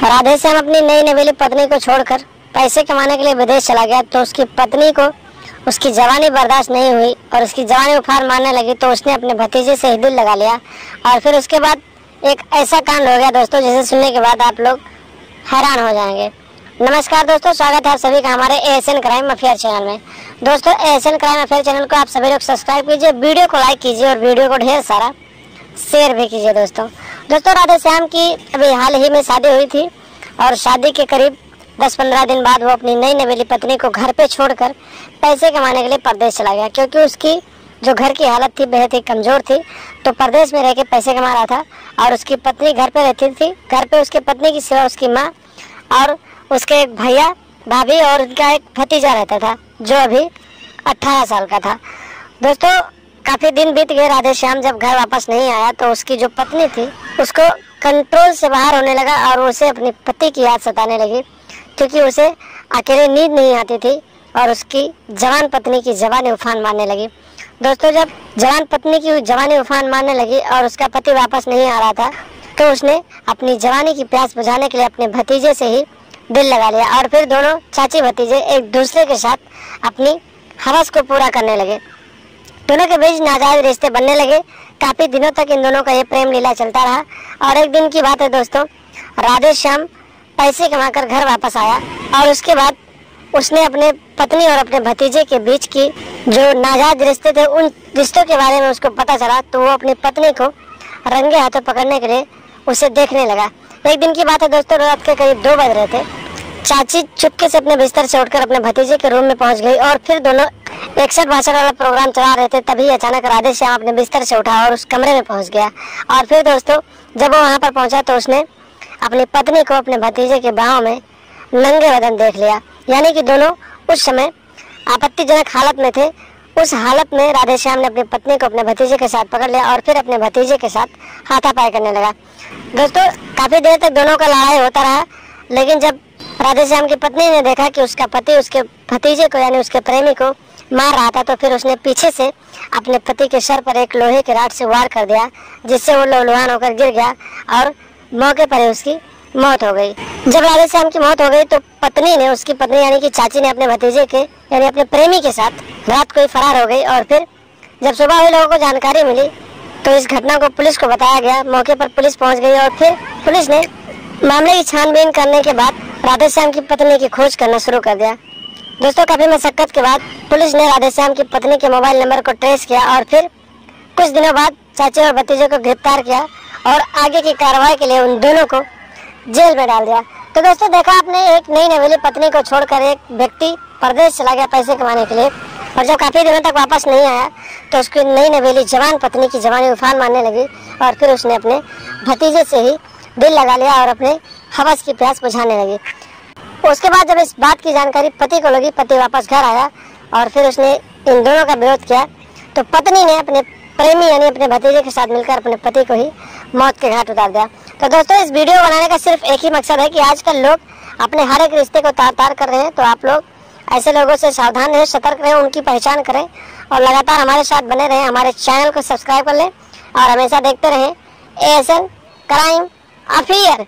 राधेश्याम अपनी नई नवेली पत्नी को छोड़कर पैसे कमाने के लिए विदेश चला गया तो उसकी पत्नी को उसकी जवानी बर्दाश्त नहीं हुई और उसकी जवानी उफान मारने लगी तो उसने अपने भतीजे से ही दिल लगा लिया। और फिर उसके बाद एक ऐसा कांड हो गया दोस्तों जिसे सुनने के बाद आप लोग हैरान हो जाएंगे। नमस्कार दोस्तों, स्वागत है आप सभी का हमारे एएसएन क्राइम अफेयर चैनल में। दोस्तों एएसएन क्राइम अफेयर चैनल को आप सभी लोग सब्सक्राइब कीजिए, वीडियो को लाइक कीजिए और वीडियो को ढेर सारा शेयर भी कीजिए। दोस्तों राधेश्याम की अभी हाल ही में शादी हुई थी और शादी के करीब 10-15 दिन बाद वो अपनी नई नवेली पत्नी को घर पे छोड़कर पैसे कमाने के लिए परदेश चला गया, क्योंकि उसकी जो घर की हालत थी बेहद ही कमज़ोर थी। तो परदेश में रह के पैसे कमा रहा था और उसकी पत्नी घर पे रहती थी। घर पे उसकी पत्नी की सिवा उसकी माँ और उसके एक भैया भाभी और उनका एक भतीजा रहता था जो अभी 18 साल का था। दोस्तों काफ़ी दिन बीत गए, राधेश्याम जब घर वापस नहीं आया तो उसकी जो पत्नी थी उसको कंट्रोल से बाहर होने लगा और उसे अपने पति की याद सताने लगी, क्योंकि उसे अकेले नींद नहीं आती थी और उसकी जवान पत्नी की जवानी उफान मारने लगी। दोस्तों जब जवान पत्नी की जवानी उफान मारने लगी और उसका पति वापस नहीं आ रहा था तो उसने अपनी जवानी की प्यास बुझाने के लिए अपने भतीजे से ही दिल लगा लिया और फिर दोनों चाची भतीजे एक दूसरे के साथ अपनी हवस को पूरा करने लगे। दोनों के बीच नाजायज रिश्ते बनने लगे। काफ़ी दिनों तक इन दोनों का ये प्रेम लीला चलता रहा और एक दिन की बात है दोस्तों, राधेश्याम पैसे कमाकर घर वापस आया और उसके बाद उसने अपने पत्नी और अपने भतीजे के बीच की जो नाजायज रिश्ते थे उन रिश्तों के बारे में उसको पता चला तो वो अपनी पत्नी को रंगे हाथों पकड़ने के लिए उसे देखने लगा। एक दिन की बात है दोस्तों, रात के करीब 2 बज रहे थे। चाची चुपके से अपने बिस्तर से उठकर अपने भतीजे के रूम में पहुंच गई और फिर दोनों 61-62 वाला प्रोग्राम चला रहे थे। तभी अचानक राधेश्याम अपने बिस्तर से उठा और उस कमरे में पहुंच गया और फिर दोस्तों जब वो वहां पर पहुंचा तो उसने अपनी पत्नी को अपने भतीजे के बाहों में नंगे बदन देख लिया। यानी कि दोनों उस समय आपत्तिजनक हालत में थे। उस हालत में राधेश्याम ने अपनी पत्नी को अपने भतीजे के साथ पकड़ लिया और फिर अपने भतीजे के साथ हाथापाई करने लगा। दोस्तों काफ़ी देर तक दोनों का लड़ाई होता रहा, लेकिन जब राधेश्याम की पत्नी ने देखा कि उसका पति उसके भतीजे को यानी उसके प्रेमी को मार रहा था तो फिर उसने पीछे से अपने पति के सर पर एक लोहे के राड से वार कर दिया, जिससे वो लहूलुहान होकर गिर गया और मौके पर ही उसकी मौत हो गई। जब राधेश्याम की मौत हो गई तो पत्नी ने उसकी पत्नी यानी कि चाची ने अपने भतीजे के यानी अपने प्रेमी के साथ रात को ही फरार हो गई। और फिर जब सुबह हुई लोगों को जानकारी मिली तो इस घटना को पुलिस को बताया गया। मौके पर पुलिस पहुंच गई और फिर पुलिस ने मामले की छानबीन करने के बाद राधेश्याम की पत्नी की खोज करना शुरू कर दिया। दोस्तों काफ़ी मशक्कत के बाद पुलिस ने राधेश्याम की पत्नी के मोबाइल नंबर को ट्रेस किया और फिर कुछ दिनों बाद चाचे और भतीजे को गिरफ्तार किया और आगे की कार्रवाई के लिए उन दोनों को जेल में डाल दिया। तो दोस्तों देखा आपने, एक नई नवेली पत्नी को छोड़कर एक व्यक्ति परदेश चला गया पैसे कमाने के लिए और जब काफ़ी दिनों तक वापस नहीं आया तो उसकी नई नवेली जवान पत्नी की जवानी उफान मारने लगी और फिर उसने अपने भतीजे से ही दिल लगा लिया और अपने हवस की प्यास बुझाने लगी। उसके बाद जब इस बात की जानकारी पति को लगी, पति वापस घर आया और फिर उसने इन दोनों का विरोध किया तो पत्नी ने अपने प्रेमी यानी अपने भतीजे के साथ मिलकर अपने पति को ही मौत के घाट उतार दिया। तो दोस्तों इस वीडियो बनाने का सिर्फ एक ही मकसद है कि आजकल लोग अपने हर एक रिश्ते को तार-तार कर रहे हैं, तो आप लोग ऐसे लोगों से सावधान रहें, सतर्क रहें, उनकी पहचान करें और लगातार हमारे साथ बने रहें। हमारे चैनल को सब्सक्राइब कर लें और हमेशा देखते रहें एएसएन क्राइम अफेयर।